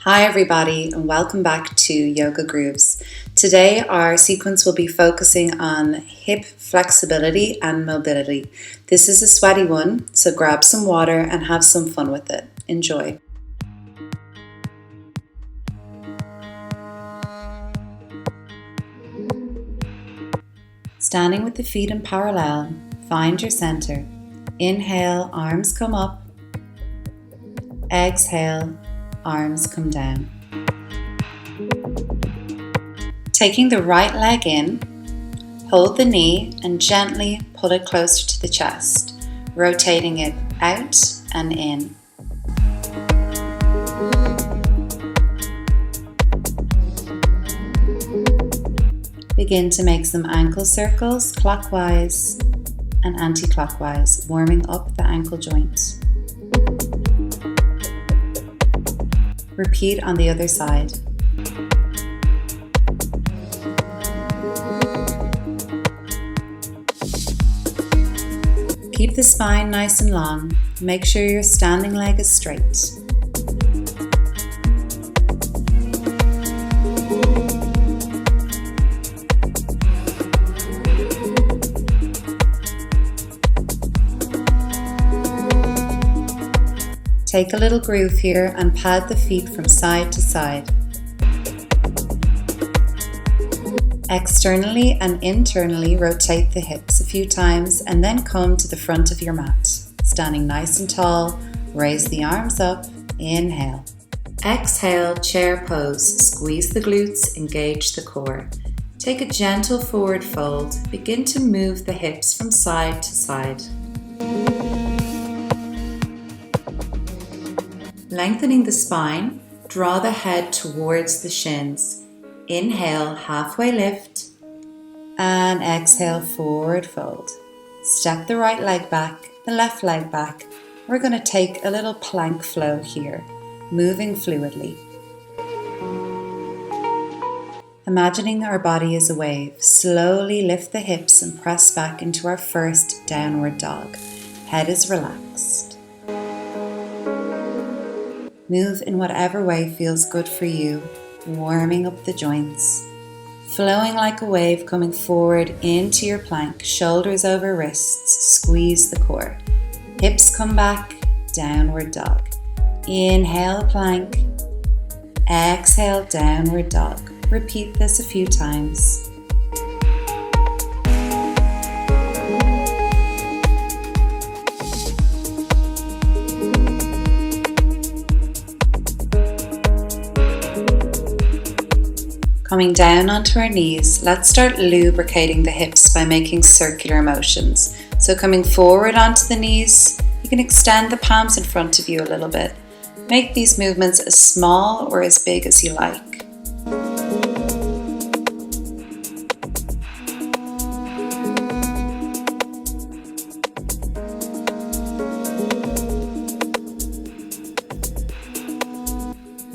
Hi everybody and welcome back to Yoga Grooves. Today our sequence will be focusing on hip flexibility and mobility. This is a sweaty one, so grab some water and have some fun with it. Enjoy. Standing with the feet in parallel, find your center. Inhale, arms come up. Exhale, arms come down. Taking the right leg in, hold the knee and gently pull it closer to the chest, rotating it out and in. Begin to make some ankle circles clockwise and anti-clockwise, warming up the ankle joint. Repeat on the other side. Keep the spine nice and long. Make sure your standing leg is straight. Take a little groove here and pad the feet from side to side. Externally and internally rotate the hips a few times and then come to the front of your mat. Standing nice and tall, raise the arms up, inhale. Exhale, chair pose, squeeze the glutes, engage the core. Take a gentle forward fold, begin to move the hips from side to side. Lengthening the spine, draw the head towards the shins. Inhale, halfway lift, and exhale, forward fold. Step the right leg back, the left leg back. We're going to take a little plank flow here, moving fluidly. Imagining our body is a wave, slowly lift the hips and press back into our first downward dog. Head is relaxed. Move in whatever way feels good for you, warming up the joints. Flowing like a wave coming forward into your plank, shoulders over wrists, squeeze the core. Hips come back, downward dog. Inhale, plank. Exhale, downward dog. Repeat this a few times. Coming down onto our knees, let's start lubricating the hips by making circular motions. So coming forward onto the knees, you can extend the palms in front of you a little bit. Make these movements as small or as big as you like.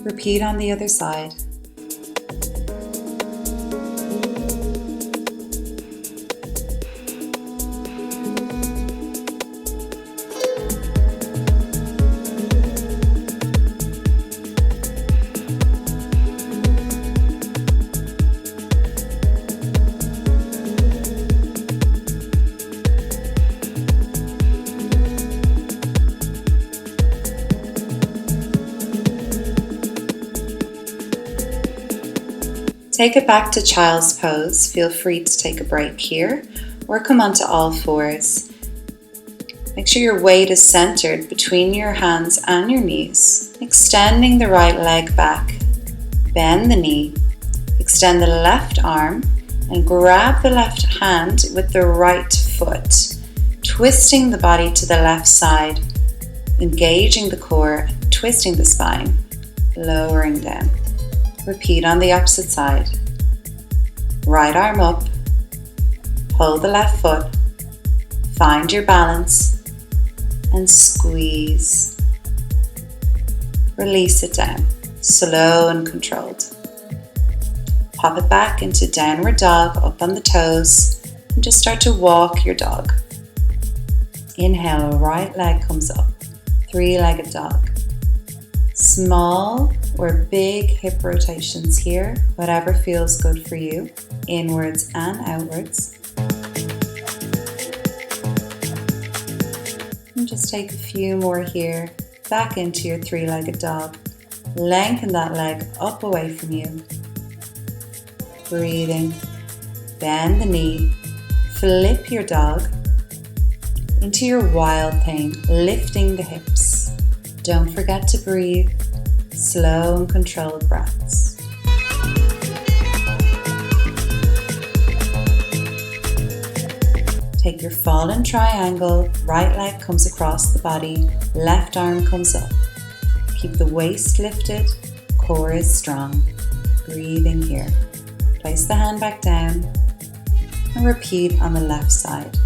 Repeat on the other side. Take it back to child's pose. Feel free to take a break here or come onto all fours. Make sure your weight is centered between your hands and your knees. Extending the right leg back. Bend the knee. Extend the left arm and grab the left hand with the right foot. Twisting the body to the left side. Engaging the core, twisting the spine. Lowering down. Repeat on the opposite side. Right arm up. Hold the left foot. Find your balance and squeeze. Release it down, slow and controlled. Pop it back into downward dog, up on the toes, and just start to walk your dog. Inhale, right leg comes up. Three-legged dog. Small or big hip rotations here, whatever feels good for you, inwards and outwards. And just take a few more here, back into your three-legged dog. Lengthen that leg up away from you. Breathing. Bend the knee. Flip your dog into your wild thing, lifting the hips. Don't forget to breathe. Slow and controlled breaths. Take your fallen triangle, right leg comes across the body, left arm comes up. Keep the waist lifted, core is strong. Breathing here. Place the hand back down and repeat on the left side.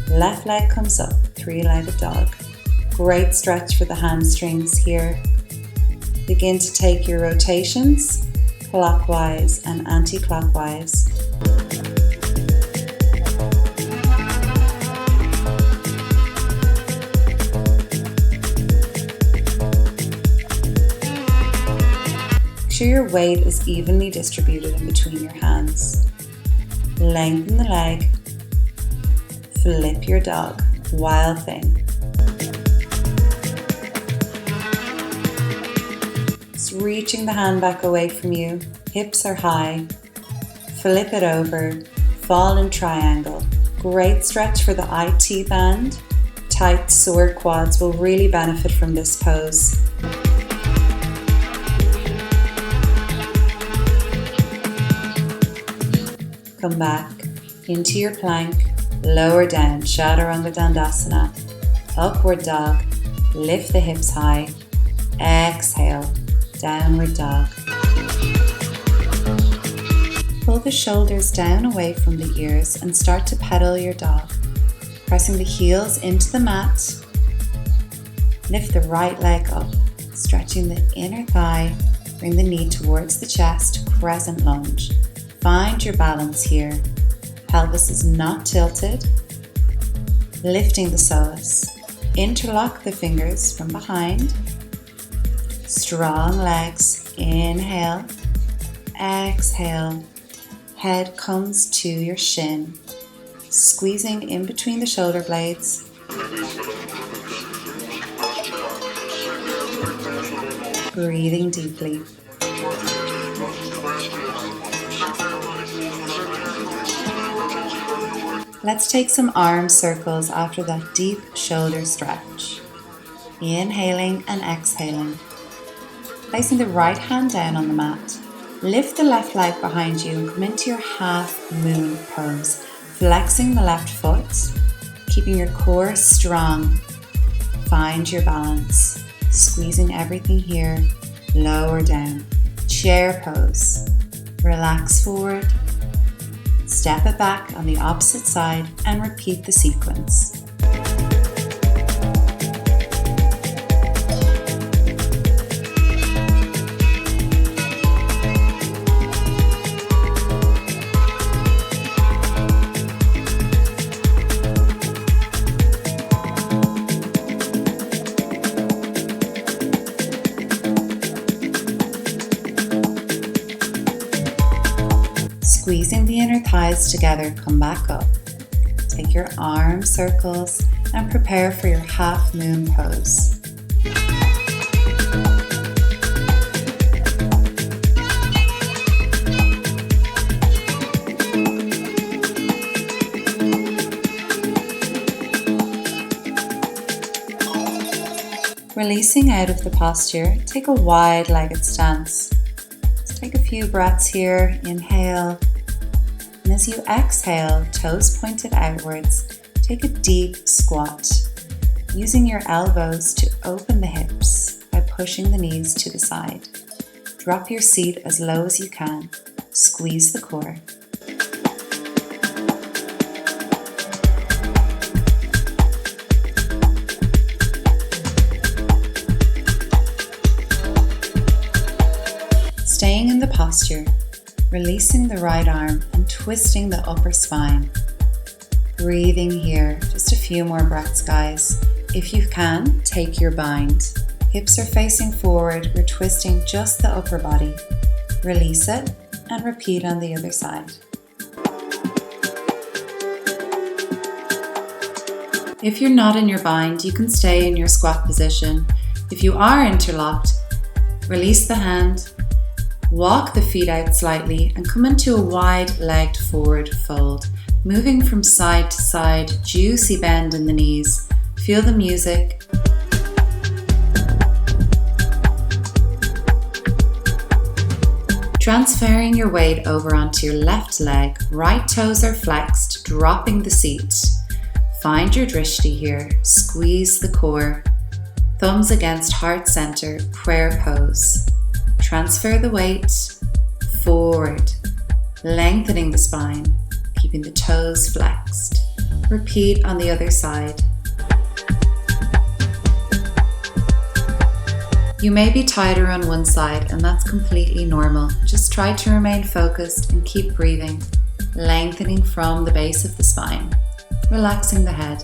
Left leg comes up, three-legged dog. Great stretch for the hamstrings here. Begin to take your rotations, clockwise and anti-clockwise. Make sure your weight is evenly distributed in between your hands. Lengthen the leg. Flip your dog. Wild thing. Just reaching the hand back away from you. Hips are high. Flip it over. Fallen triangle. Great stretch for the IT band. Tight, sore quads will really benefit from this pose. Come back into your plank, lower down, Chaturanga Dandasana, upward dog, lift the hips high, exhale, downward dog. Pull the shoulders down away from the ears and start to pedal your dog, pressing the heels into the mat. Lift the right leg up, stretching the inner thigh, bring the knee towards the chest, crescent lunge. Find your balance here. Pelvis is not tilted. Lifting the psoas. Interlock the fingers from behind. Strong legs. Inhale. Exhale. Head comes to your shin. Squeezing in between the shoulder blades. Breathing deeply. Let's take some arm circles after that deep shoulder stretch. Inhaling and exhaling. Placing the right hand down on the mat. Lift the left leg behind you and come into your half moon pose. Flexing the left foot, keeping your core strong. Find your balance. Squeezing everything here. Lower down. Chair pose. Relax forward. Step it back on the opposite side and repeat the sequence. Squeezing the inner thighs together, come back up. Take your arm circles and prepare for your half moon pose. Releasing out of the posture, take a wide-legged stance. Just take a few breaths here. Inhale. And as you exhale, toes pointed outwards, take a deep squat, using your elbows to open the hips by pushing the knees to the side. Drop your seat as low as you can. Squeeze the core. Staying in the posture, releasing the right arm and twisting the upper spine. Breathing here, just a few more breaths, guys. If you can, take your bind. Hips are facing forward, we're twisting just the upper body. Release it and repeat on the other side. If you're not in your bind, you can stay in your squat position. If you are interlocked, release the hand, walk the feet out slightly and come into a wide-legged forward fold. Moving from side to side, juicy bend in the knees. Feel the music. Transferring your weight over onto your left leg, right toes are flexed, dropping the seat. Find your drishti here, squeeze the core. Thumbs against heart center, prayer pose. Transfer the weight forward, lengthening the spine, keeping the toes flexed. Repeat on the other side. You may be tighter on one side, and that's completely normal. Just try to remain focused and keep breathing, lengthening from the base of the spine, relaxing the head.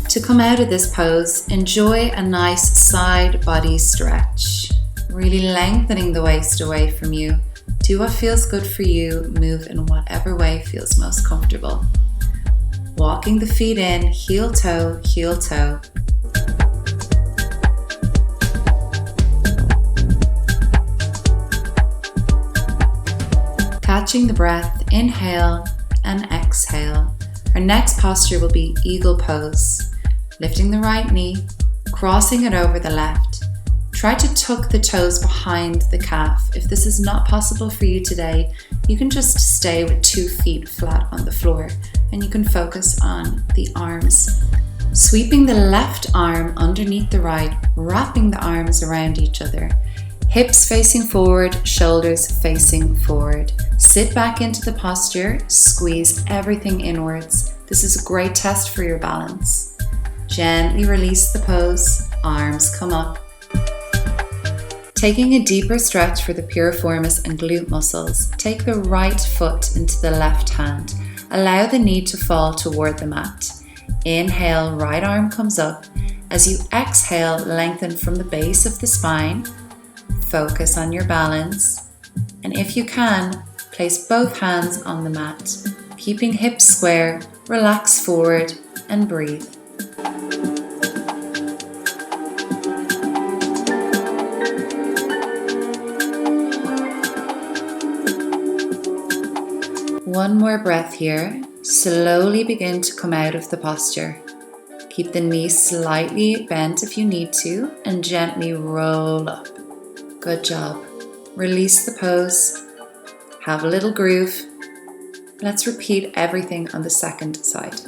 To come out of this pose, enjoy a nice side body stretch, really lengthening the waist away from you. Do what feels good for you, move in whatever way feels most comfortable. Walking the feet in, heel toe, heel toe. Catching the breath, inhale and exhale. Our next posture will be eagle pose. Lifting the right knee, crossing it over the left. Try to tuck the toes behind the calf. If this is not possible for you today, you can just stay with 2 feet flat on the floor and you can focus on the arms. Sweeping the left arm underneath the right, wrapping the arms around each other. Hips facing forward, shoulders facing forward. Sit back into the posture, squeeze everything inwards. This is a great test for your balance. Gently release the pose, arms come up. Taking a deeper stretch for the piriformis and glute muscles, take the right foot into the left hand. Allow the knee to fall toward the mat. Inhale, right arm comes up. As you exhale, lengthen from the base of the spine. Focus on your balance. And if you can, place both hands on the mat. Keeping hips square, relax forward and breathe. One more breath here. Slowly begin to come out of the posture. Keep the knees slightly bent if you need to and gently roll up. Good job. Release the pose. Have a little groove. Let's repeat everything on the second side.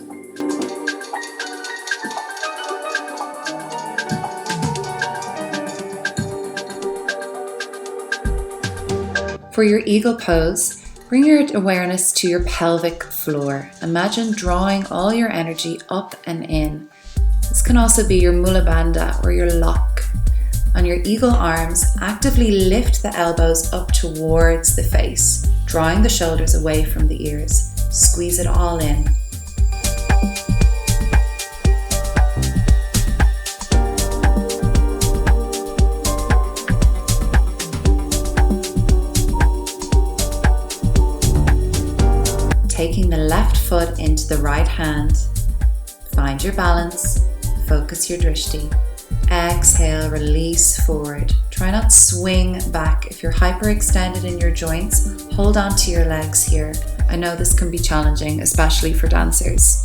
For your eagle pose, bring your awareness to your pelvic floor. Imagine drawing all your energy up and in. This can also be your mula bandha or your lock. On your eagle arms, actively lift the elbows up towards the face, drawing the shoulders away from the ears. Squeeze it all in. Taking the left foot into the right hand. Find your balance. Focus your drishti. Exhale, release forward. Try not to swing back. If you're hyperextended in your joints, hold on to your legs here. I know this can be challenging, especially for dancers.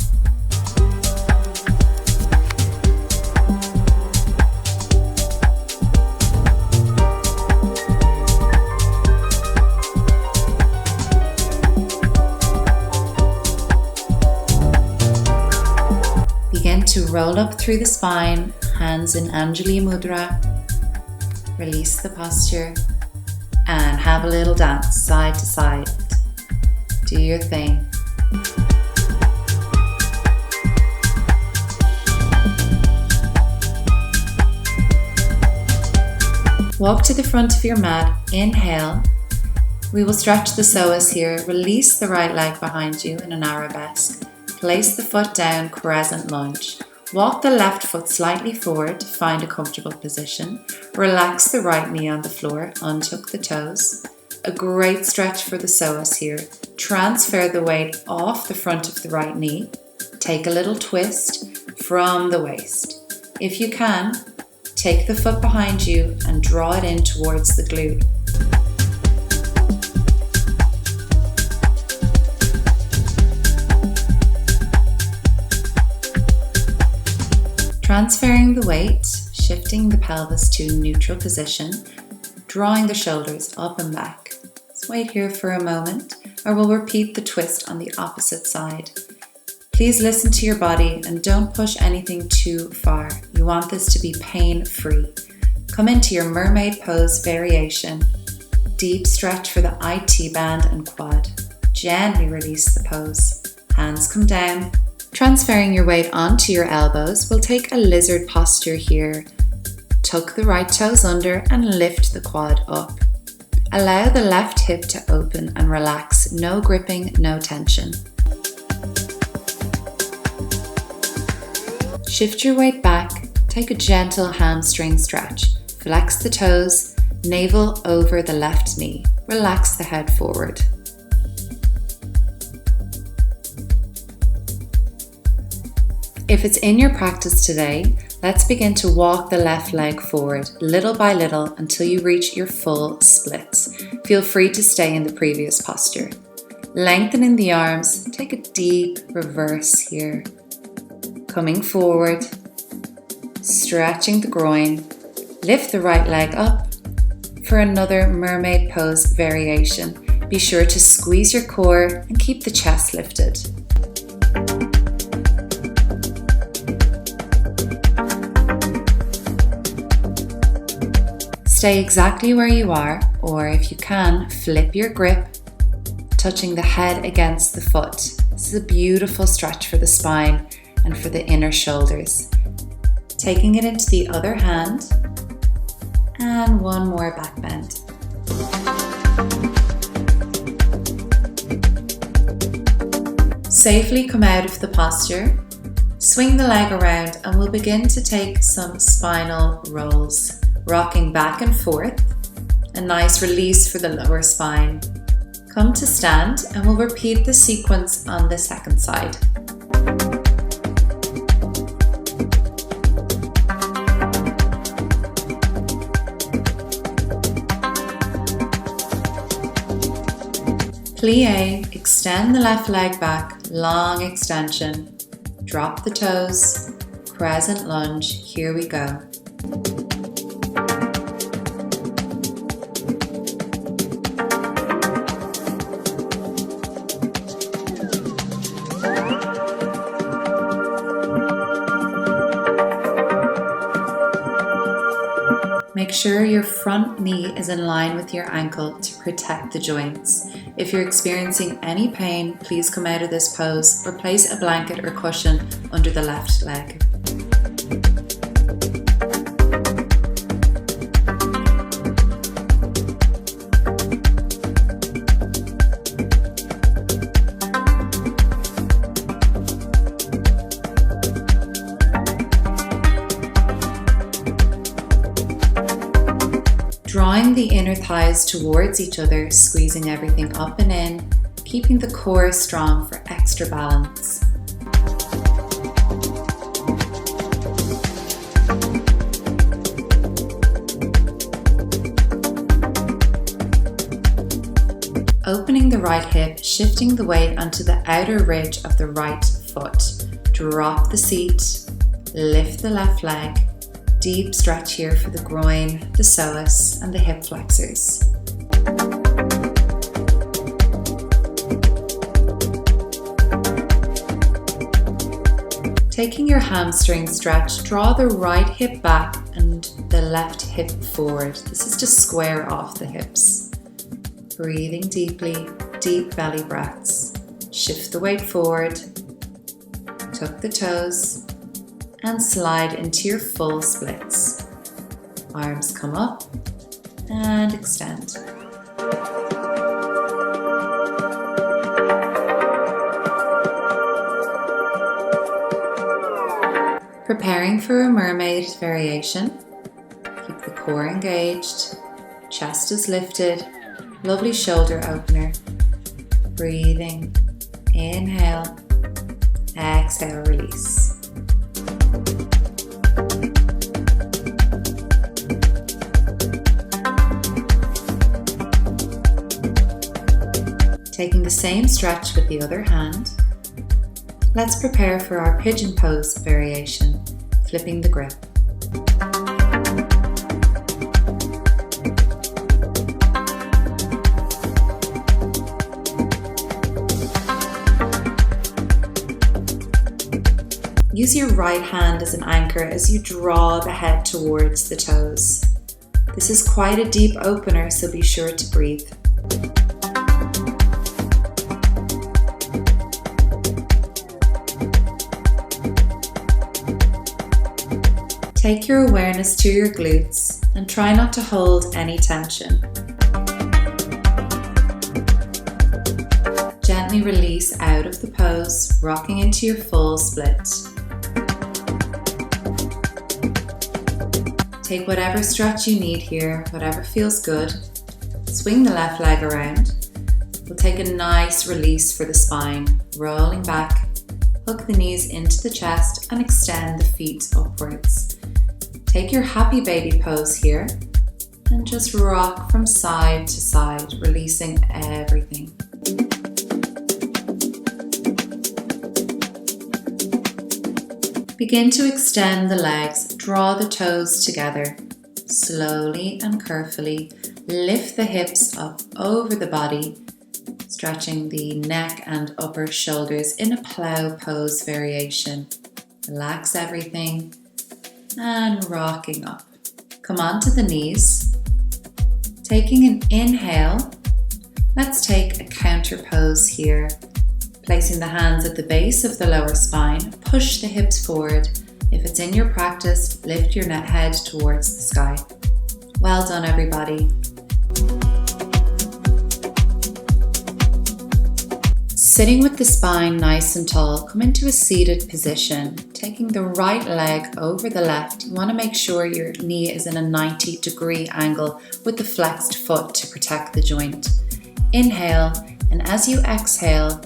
Begin to roll up through the spine, hands in Anjali Mudra. Release the posture and have a little dance side to side. Do your thing. Walk to the front of your mat, inhale. We will stretch the psoas here. Release the right leg behind you in an arabesque. place the foot down, crescent lunge. Walk the left foot slightly forward to find a comfortable position. Relax the right knee on the floor, untuck the toes. A great stretch for the psoas here. Transfer the weight off the front of the right knee. Take a little twist from the waist. If you can, take the foot behind you and draw it in towards the glute. Transferring the weight, shifting the pelvis to neutral position, drawing the shoulders up and back. Let's wait here for a moment, or we'll repeat the twist on the opposite side. Please listen to your body and don't push anything too far. You want this to be pain-free. Come into your mermaid pose variation. Deep stretch for the IT band and quad. Gently release the pose. Hands come down. Transferring your weight onto your elbows, we'll take a lizard posture here. Tuck the right toes under and lift the quad up. Allow the left hip to open and relax. No gripping, no tension. Shift your weight back. Take a gentle hamstring stretch. Flex the toes, navel over the left knee. Relax the head forward. If it's in your practice today, let's begin to walk the left leg forward little by little until you reach your full splits. Feel free to stay in the previous posture. Lengthening the arms, take a deep reverse here. Coming forward, stretching the groin, lift the right leg up for another mermaid pose variation. Be sure to squeeze your core and keep the chest lifted. Stay exactly where you are, or if you can, flip your grip, touching the head against the foot. This is a beautiful stretch for the spine and for the inner shoulders. Taking it into the other hand, and one more back bend. Safely come out of the posture, swing the leg around, and we'll begin to take some spinal rolls. Rocking back and forth, a nice release for the lower spine. Come to stand and we'll repeat the sequence on the second side. Plie, extend the left leg back, long extension. Drop the toes, crescent lunge, here we go. Make sure your front knee is in line with your ankle to protect the joints. If you're experiencing any pain, please come out of this pose or place a blanket or cushion under the left leg. Drawing the inner thighs towards each other, squeezing everything up and in, keeping the core strong for extra balance. Opening the right hip, shifting the weight onto the outer ridge of the right foot. Drop the seat, lift the left leg. Deep stretch here for the groin, the psoas, and the hip flexors. Taking your hamstring stretch, draw the right hip back and the left hip forward. This is to square off the hips. Breathing deeply, deep belly breaths. Shift the weight forward, tuck the toes, and slide into your full splits. Arms come up and extend. Preparing for a mermaid variation. Keep the core engaged, chest is lifted, lovely shoulder opener. Breathing, inhale, exhale, release. Taking the same stretch with the other hand, let's prepare for our pigeon pose variation, flipping the grip. Use your right hand as an anchor as you draw the head towards the toes. This is quite a deep opener, so be sure to breathe. Take your awareness to your glutes and try not to hold any tension. Gently release out of the pose, rocking into your full split. Take whatever stretch you need here, whatever feels good. Swing the left leg around. We'll take a nice release for the spine, rolling back. Hook the knees into the chest and extend the feet upwards. Take your happy baby pose here and just rock from side to side, releasing everything. Begin to extend the legs, draw the toes together. Slowly and carefully lift the hips up over the body, stretching the neck and upper shoulders in a plow pose variation. Relax everything and rocking up. Come onto the knees. Taking an inhale, let's take a counter pose here. Placing the hands at the base of the lower spine, push the hips forward. If it's in your practice, lift your head towards the sky. Well done, everybody. Sitting with the spine nice and tall, come into a seated position. Taking the right leg over the left, you want to make sure your knee is in a 90-degree angle with the flexed foot to protect the joint. Inhale, and as you exhale,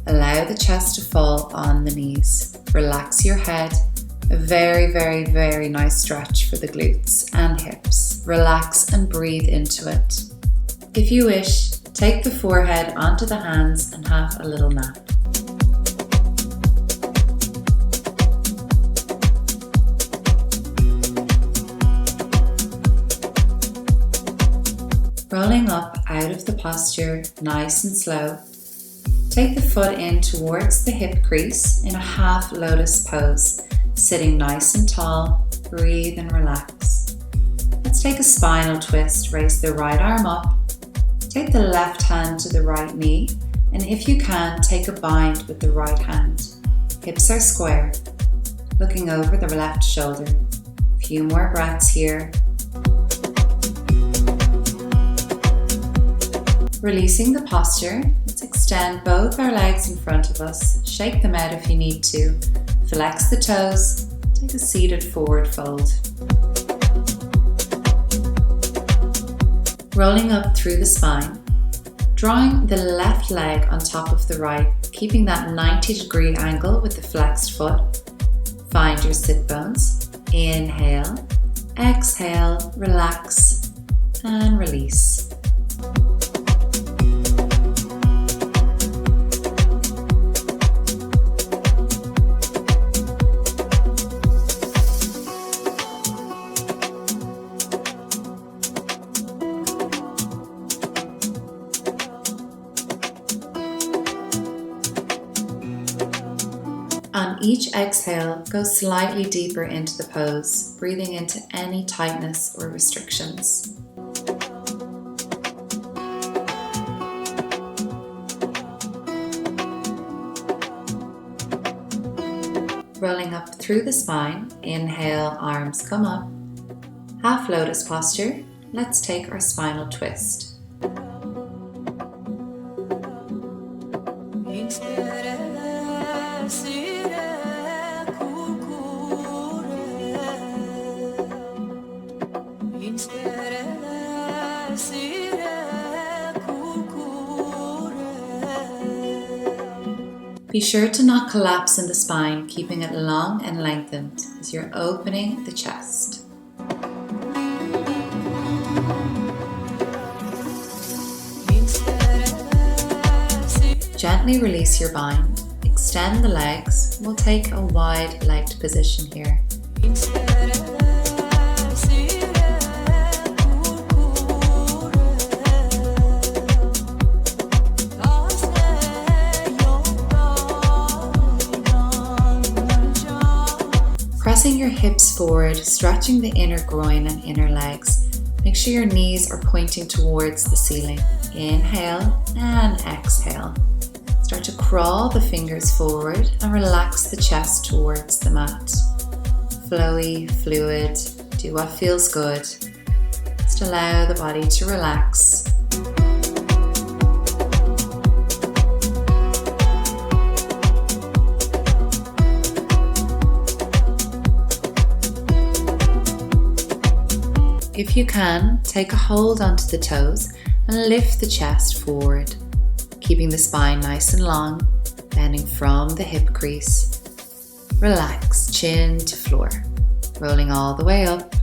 allow the chest to fall on the knees. Relax your head. A very, very, very nice stretch for the glutes and hips. Relax and breathe into it. If you wish, take the forehead onto the hands and have a little nap. Rolling up out of the posture, nice and slow. Take the foot in towards the hip crease in a half lotus pose, sitting nice and tall. Breathe and relax. Let's take a spinal twist. Raise the right arm up. Take the left hand to the right knee, and if you can, take a bind with the right hand. Hips are square. Looking over the left shoulder. A few more breaths here. Releasing the posture, let's extend both our legs in front of us. Shake them out if you need to. Flex the toes. Take a seated forward fold. Rolling up through the spine. Drawing the left leg on top of the right, keeping that 90-degree angle with the flexed foot. Find your sit bones. Inhale, exhale, relax, and release. On each exhale, go slightly deeper into the pose, breathing into any tightness or restrictions. Rolling up through the spine, inhale, arms come up. Half lotus posture, let's take our spinal twist. Be sure to not collapse in the spine, keeping it long and lengthened as you're opening the chest. Gently release your bind, extend the legs. We'll take a wide-legged position here. Pressing your hips forward, stretching the inner groin and inner legs. Make sure your knees are pointing towards the ceiling. Inhale and exhale. Start to crawl the fingers forward and relax the chest towards the mat. Flowy, fluid, do what feels good. Just allow the body to relax. If you can, take a hold onto the toes and lift the chest forward, keeping the spine nice and long, bending from the hip crease. Relax, chin to floor, rolling all the way up.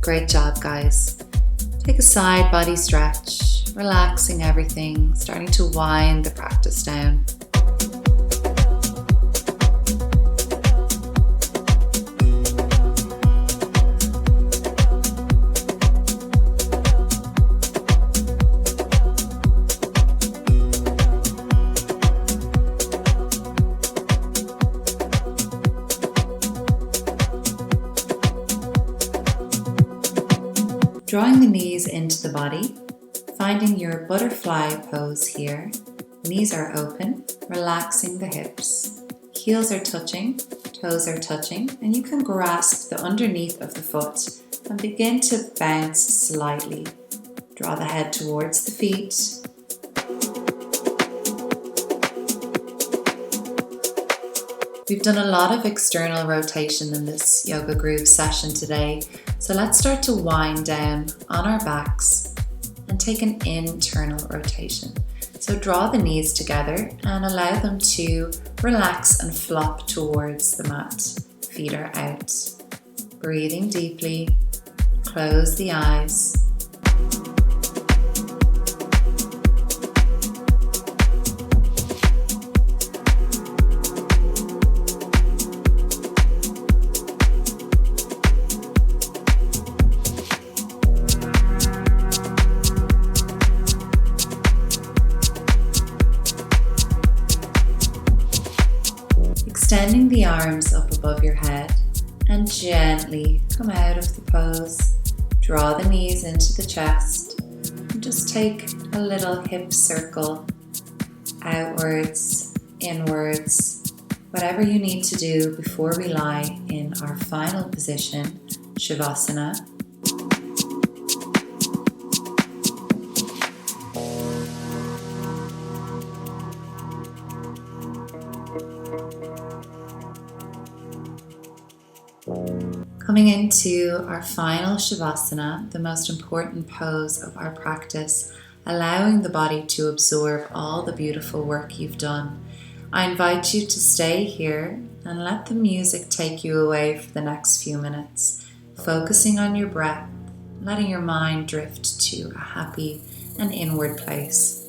Great job, guys. Take a side body stretch, relaxing everything, starting to wind the practice down. Drawing the knees into the body, finding your butterfly pose here. Knees are open, relaxing the hips. Heels are touching, toes are touching, and you can grasp the underneath of the foot and begin to bounce slightly. Draw the head towards the feet. We've done a lot of external rotation in this Yoga Groove session today, so let's start to wind down on our backs and take an internal rotation. So draw the knees together and allow them to relax and flop towards the mat. Feet are out. Breathing deeply, close the eyes. Extending the arms up above your head and gently come out of the pose. Draw the knees into the chest and just take a little hip circle outwards, inwards, whatever you need to do before we lie in our final position, shavasana. Coming into our final shavasana, the most important pose of our practice, allowing the body to absorb all the beautiful work you've done. I invite you to stay here and let the music take you away for the next few minutes, focusing on your breath, letting your mind drift to a happy and inward place.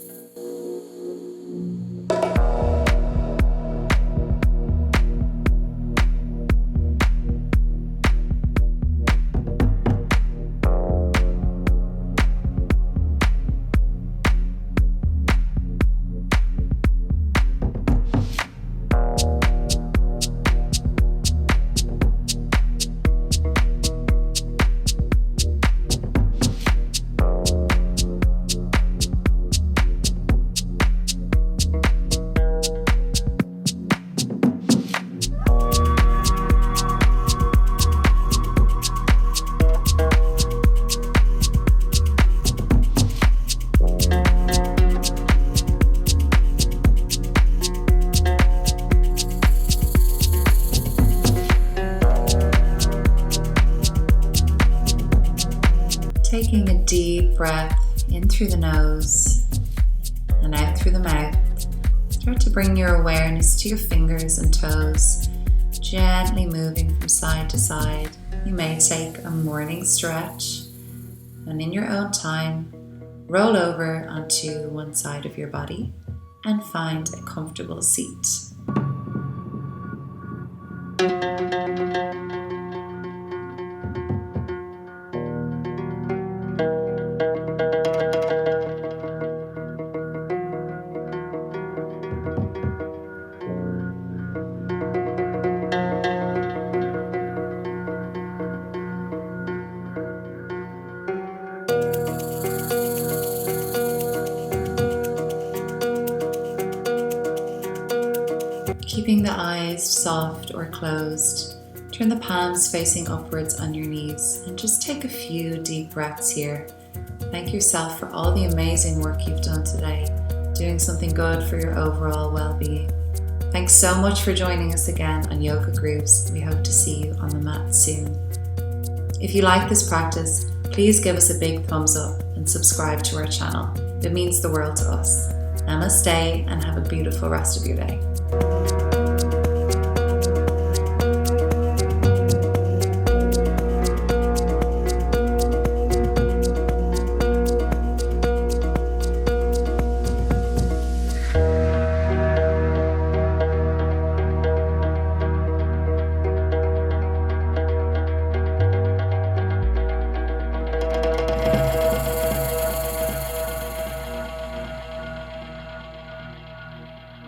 Taking a deep breath in through the nose and out through the mouth. Start to bring your awareness to your fingers and toes, gently moving from side to side. You may take a morning stretch and in your own time, roll over onto one side of your body and find a comfortable seat. Keeping the eyes soft or closed, turn the palms facing upwards on your knees and just take a few deep breaths here. Thank yourself for all the amazing work you've done today, doing something good for your overall well-being. Thanks so much for joining us again on Yoga Grooves. We hope to see you on the mat soon. If you like this practice, please give us a big thumbs up and subscribe to our channel. It means the world to us. Namaste and have a beautiful rest of your day.